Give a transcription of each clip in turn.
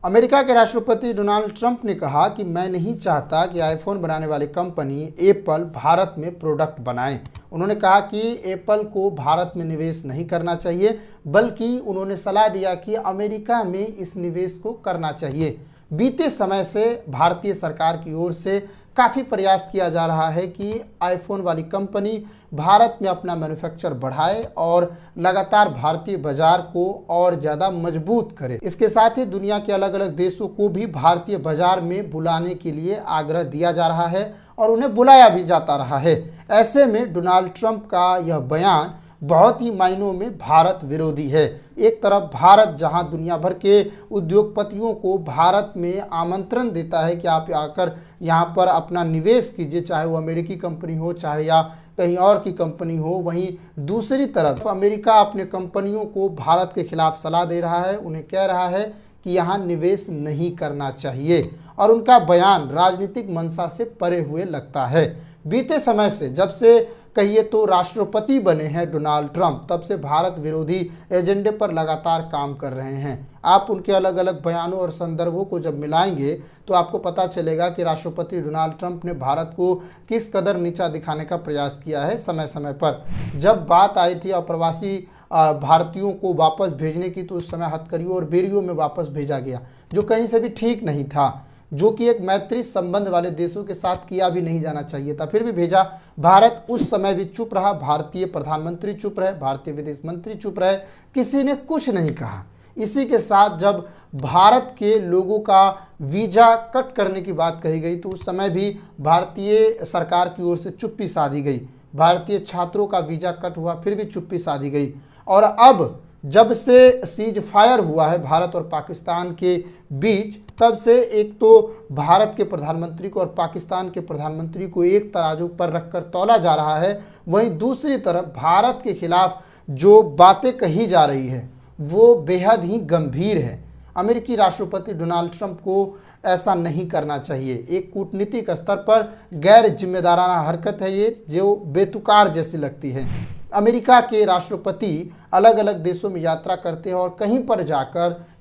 America के राष्ट्रपति Donald Trump ने कहा कि मैं नहीं चाहता कि आईफोन बनाने वाली कंपनी एप्पल भारत में प्रोडक्ट बनाए। उन्होंने कहा कि एप्पल को भारत में निवेश नहीं करना चाहिए, बल्कि उन्होंने सलाह दिया कि अमेरिका में इस निवेश को करना चाहिए। बीते समय से भारतीय सरकार की ओर से काफ़ी प्रयास किया जा रहा है कि आईफोन वाली कंपनी भारत में अपना मैन्युफैक्चर बढ़ाए और लगातार भारतीय बाजार को और ज़्यादा मजबूत करे। इसके साथ ही दुनिया के अलग अलग देशों को भी भारतीय बाजार में बुलाने के लिए आग्रह दिया जा रहा है और उन्हें बुलाया भी जाता रहा है। ऐसे में डोनाल्ड ट्रंप का यह बयान बहुत ही मायनों में भारत विरोधी है। एक तरफ भारत जहां दुनिया भर के उद्योगपतियों को भारत में आमंत्रण देता है कि आप आकर यहां पर अपना निवेश कीजिए, चाहे वो अमेरिकी कंपनी हो चाहे या कहीं और की कंपनी हो, वहीं दूसरी तरफ अमेरिका अपने कंपनियों को भारत के खिलाफ सलाह दे रहा है, उन्हें कह रहा है कि यहाँ निवेश नहीं करना चाहिए और उनका बयान राजनीतिक मंशा से परे हुए लगता है। बीते समय से जब से कहिए तो राष्ट्रपति बने हैं डोनाल्ड ट्रंप, तब से भारत विरोधी एजेंडे पर लगातार काम कर रहे हैं। आप उनके अलग अलग बयानों और संदर्भों को जब मिलाएंगे तो आपको पता चलेगा कि राष्ट्रपति डोनाल्ड ट्रंप ने भारत को किस कदर नीचा दिखाने का प्रयास किया है। समय समय पर जब बात आई थी अप्रवासी भारतीयों को वापस भेजने की, तो उस समय हथकड़ियों और बेड़ियों में वापस भेजा गया, जो कहीं से भी ठीक नहीं था, जो कि एक मैत्री संबंध वाले देशों के साथ किया भी नहीं जाना चाहिए था, फिर भी भेजा। भारत उस समय भी चुप रहा, भारतीय प्रधानमंत्री चुप रहे, भारतीय विदेश मंत्री चुप रहे, किसी ने कुछ नहीं कहा। इसी के साथ जब भारत के लोगों का वीज़ा कट करने की बात कही गई, तो उस समय भी भारतीय सरकार की ओर से चुप्पी साधी गई। भारतीय छात्रों का वीज़ा कट हुआ, फिर भी चुप्पी साधी गई। और अब जब से सीज फायर हुआ है भारत और पाकिस्तान के बीच, तब से एक तो भारत के प्रधानमंत्री को और पाकिस्तान के प्रधानमंत्री को एक तराजू पर रखकर तौला जा रहा है, वहीं दूसरी तरफ भारत के खिलाफ जो बातें कही जा रही है वो बेहद ही गंभीर है। अमेरिकी राष्ट्रपति डोनाल्ड ट्रंप को ऐसा नहीं करना चाहिए। एक कूटनीतिक स्तर पर गैर जिम्मेदाराना हरकत है ये, जो बेतुकार जैसी लगती है। अमेरिका के राष्ट्रपति अलग अलग देशों में यात्रा करते हैं और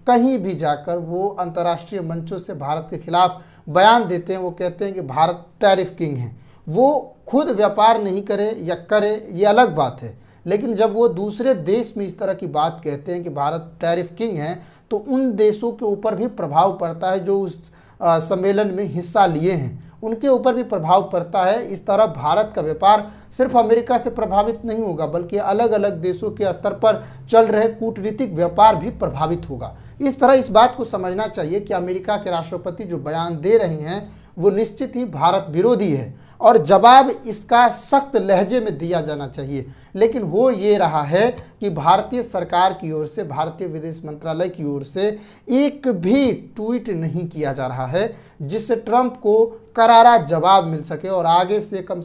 कहीं भी जाकर वो अंतर्राष्ट्रीय मंचों से भारत के खिलाफ बयान देते हैं। वो कहते हैं कि भारत टैरिफ किंग है। वो खुद व्यापार नहीं करे या करे ये अलग बात है, लेकिन जब वो दूसरे देश में इस तरह की बात कहते हैं कि भारत टैरिफ किंग है, तो उन देशों के ऊपर भी प्रभाव पड़ता है जो उस सम्मेलन में हिस्सा लिए हैं, उनके ऊपर भी प्रभाव पड़ता है। इस तरह भारत का व्यापार सिर्फ अमेरिका से प्रभावित नहीं होगा, बल्कि अलग अलग देशों के स्तर पर चल रहे कूटनीतिक व्यापार भी प्रभावित होगा। इस तरह इस बात को समझना चाहिए कि अमेरिका के राष्ट्रपति जो बयान दे रहे हैं वो निश्चित ही भारत विरोधी है और जवाब इसका सख्त लहजे में दिया जाना चाहिए। लेकिन हो ये रहा है कि भारतीय सरकार की ओर से, भारतीय विदेश मंत्रालय की ओर से एक भी ट्वीट नहीं किया जा रहा है जिससे ट्रंप को करारा जवाब मिल सके और आगे से कम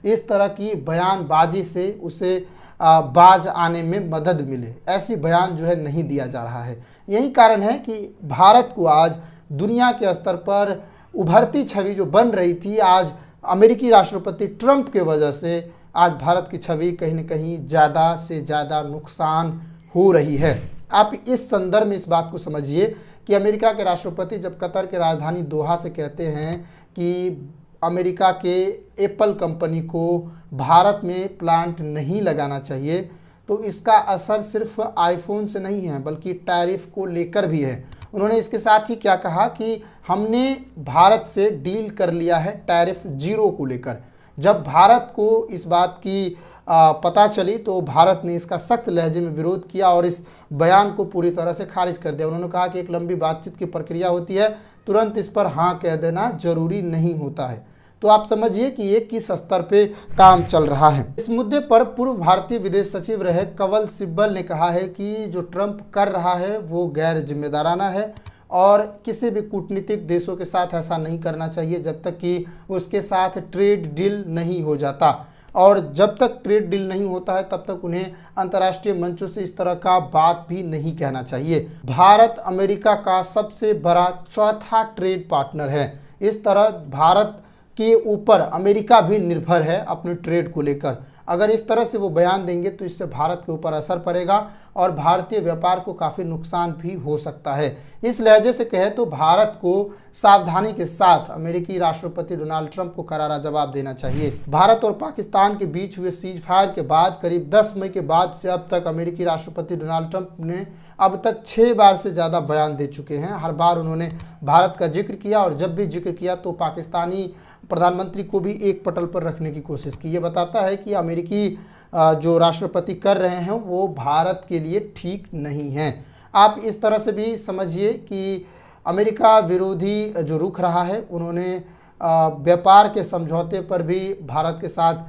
इस तरह की बयानबाजी से उसे बाज आने में मदद मिले। ऐसी बयान जो है नहीं दिया जा रहा है। यही कारण है कि भारत को आज दुनिया के स्तर पर उभरती छवि जो बन रही थी, आज अमेरिकी राष्ट्रपति ट्रंप के वजह से आज भारत की छवि कहीं न कहीं ज़्यादा से ज़्यादा नुकसान हो रही है। आप इस संदर्भ में इस बात को समझिए कि अमेरिका के राष्ट्रपति जब कतर के राजधानी दोहा से कहते हैं कि अमेरिका के एप्पल कंपनी को भारत में प्लांट नहीं लगाना चाहिए, तो इसका असर सिर्फ आईफोन से नहीं है बल्कि टैरिफ को लेकर भी है। उन्होंने इसके साथ ही क्या कहा कि हमने भारत से डील कर लिया है टैरिफ 0 को लेकर। जब भारत को इस बात की पता चली तो भारत ने इसका सख्त लहजे में विरोध किया और इस बयान को पूरी तरह से खारिज कर दिया। उन्होंने कहा कि एक लंबी बातचीत की प्रक्रिया होती है, तुरंत इस पर हाँ कह देना जरूरी नहीं होता है। तो आप समझिए कि ये किस स्तर पे काम चल रहा है। इस मुद्दे पर पूर्व भारतीय विदेश सचिव रहे कवल सिब्बल ने कहा है कि जो ट्रंप कर रहा है वो गैर जिम्मेदाराना है और किसी भी कूटनीतिक देशों के साथ ऐसा नहीं करना चाहिए जब तक कि उसके साथ ट्रेड डील नहीं हो जाता। और जब तक ट्रेड डील नहीं होता है तब तक उन्हें अंतर्राष्ट्रीय मंचों से इस तरह का बात भी नहीं कहना चाहिए। भारत अमेरिका का सबसे बड़ा चौथा ट्रेड पार्टनर है। इस तरह भारत के ऊपर अमेरिका भी निर्भर है अपने ट्रेड को लेकर। अगर इस तरह से वो बयान देंगे तो इससे भारत के ऊपर असर पड़ेगा और भारतीय व्यापार को काफ़ी नुकसान भी हो सकता है। इस लहजे से कहे तो भारत को सावधानी के साथ अमेरिकी राष्ट्रपति डोनाल्ड ट्रंप को करारा जवाब देना चाहिए। भारत और पाकिस्तान के बीच हुए सीज फायर के बाद करीब 10 मई के बाद से अब तक अमेरिकी राष्ट्रपति डोनाल्ड ट्रंप ने अब तक 6 बार से ज़्यादा बयान दे चुके हैं। हर बार उन्होंने भारत का जिक्र किया और जब भी जिक्र किया तो पाकिस्तानी प्रधानमंत्री को भी एक पटल पर रखने की कोशिश की। ये बताता है कि अमेरिकी जो राष्ट्रपति कर रहे हैं वो भारत के लिए ठीक नहीं है। आप इस तरह से भी समझिए कि अमेरिका विरोधी जो रुख रहा है, उन्होंने व्यापार के समझौते पर भी भारत के साथ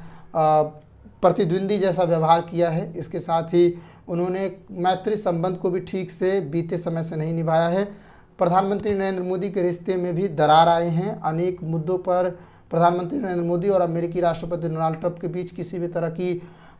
प्रतिद्वंदी जैसा व्यवहार किया है। इसके साथ ही उन्होंने मैत्री संबंध को भी ठीक से बीते समय से नहीं निभाया है। प्रधानमंत्री नरेंद्र मोदी के रिश्ते में भी दरार आए हैं। अनेक मुद्दों पर प्रधानमंत्री नरेंद्र मोदी और अमेरिकी राष्ट्रपति डोनाल्ड ट्रंप के बीच किसी भी तरह की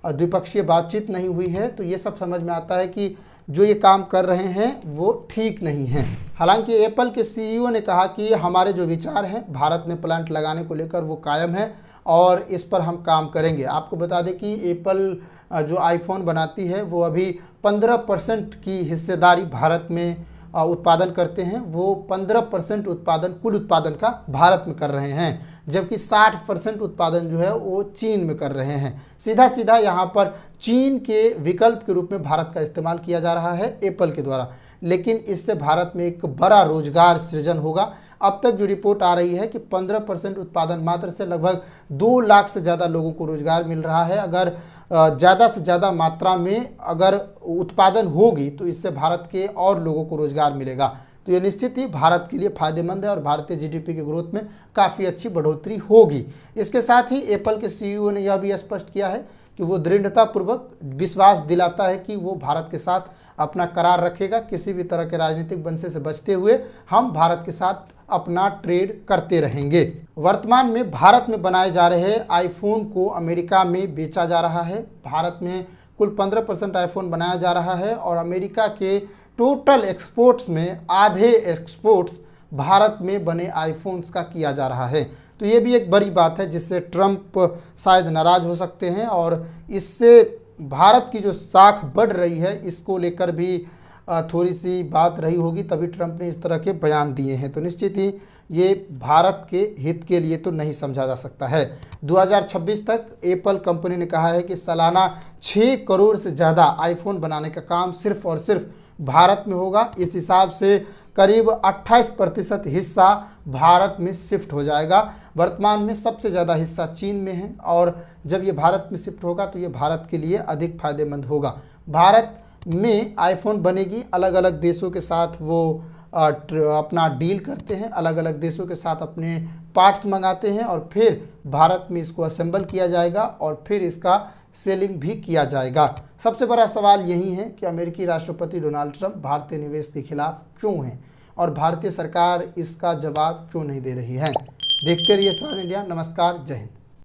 द्विपक्षीय बातचीत नहीं हुई है। तो ये सब समझ में आता है कि जो ये काम कर रहे हैं वो ठीक नहीं है। हालांकि एप्पल के सीईओ ने कहा कि हमारे जो विचार हैं भारत में प्लांट लगाने को लेकर वो कायम है और इस पर हम काम करेंगे। आपको बता दें कि एप्पल जो आईफोन बनाती है वो अभी 15% की हिस्सेदारी भारत में उत्पादन करते हैं। वो 15% उत्पादन कुल उत्पादन का भारत में कर रहे हैं, जबकि 60% उत्पादन जो है वो चीन में कर रहे हैं। सीधा सीधा यहाँ पर चीन के विकल्प के रूप में भारत का इस्तेमाल किया जा रहा है एप्पल के द्वारा, लेकिन इससे भारत में एक बड़ा रोजगार सृजन होगा। अब तक जो रिपोर्ट आ रही है कि 15% उत्पादन मात्र से लगभग 2 लाख से ज़्यादा लोगों को रोजगार मिल रहा है। अगर ज़्यादा से ज़्यादा मात्रा में अगर उत्पादन होगी तो इससे भारत के और लोगों को रोजगार मिलेगा। तो ये निश्चित ही भारत के लिए फायदेमंद है और भारतीय जीडीपी के ग्रोथ में काफ़ी अच्छी बढ़ोतरी होगी। इसके साथ ही एप्पल के सीईओ ने यह भी स्पष्ट किया है कि वो दृढ़तापूर्वक विश्वास दिलाता है कि वो भारत के साथ अपना करार रखेगा। किसी भी तरह के राजनीतिक बंसे से बचते हुए हम भारत के साथ अपना ट्रेड करते रहेंगे। वर्तमान में भारत में बनाए जा रहे आईफोन को अमेरिका में बेचा जा रहा है। भारत में कुल 15% आईफोन बनाया जा रहा है और अमेरिका के टोटल एक्सपोर्ट्स में आधे एक्सपोर्ट्स भारत में बने आईफोन्स का किया जा रहा है। तो ये भी एक बड़ी बात है जिससे ट्रंप शायद नाराज़ हो सकते हैं और इससे भारत की जो साख बढ़ रही है इसको लेकर भी थोड़ी सी बात रही होगी, तभी ट्रंप ने इस तरह के बयान दिए हैं। तो निश्चित ही ये भारत के हित के लिए तो नहीं समझा जा सकता है। 2026 तक एप्पल कंपनी ने कहा है कि सालाना 6 करोड़ से ज़्यादा आईफोन बनाने का काम सिर्फ और सिर्फ भारत में होगा। इस हिसाब से करीब 28% हिस्सा भारत में शिफ्ट हो जाएगा। वर्तमान में सबसे ज़्यादा हिस्सा चीन में है और जब ये भारत में शिफ्ट होगा तो ये भारत के लिए अधिक फायदेमंद होगा। भारत में आईफोन बनेगी, अलग अलग देशों के साथ वो अपना डील करते हैं, अलग अलग देशों के साथ अपने पार्ट्स मंगाते हैं और फिर भारत में इसको असेंबल किया जाएगा और फिर इसका सेलिंग भी किया जाएगा। सबसे बड़ा सवाल यही है कि अमेरिकी राष्ट्रपति डोनाल्ड ट्रंप भारतीय निवेश के खिलाफ क्यों हैं और भारतीय सरकार इसका जवाब क्यों नहीं दे रही है। देखते रहिए सन इंडिया। नमस्कार, जय हिंद।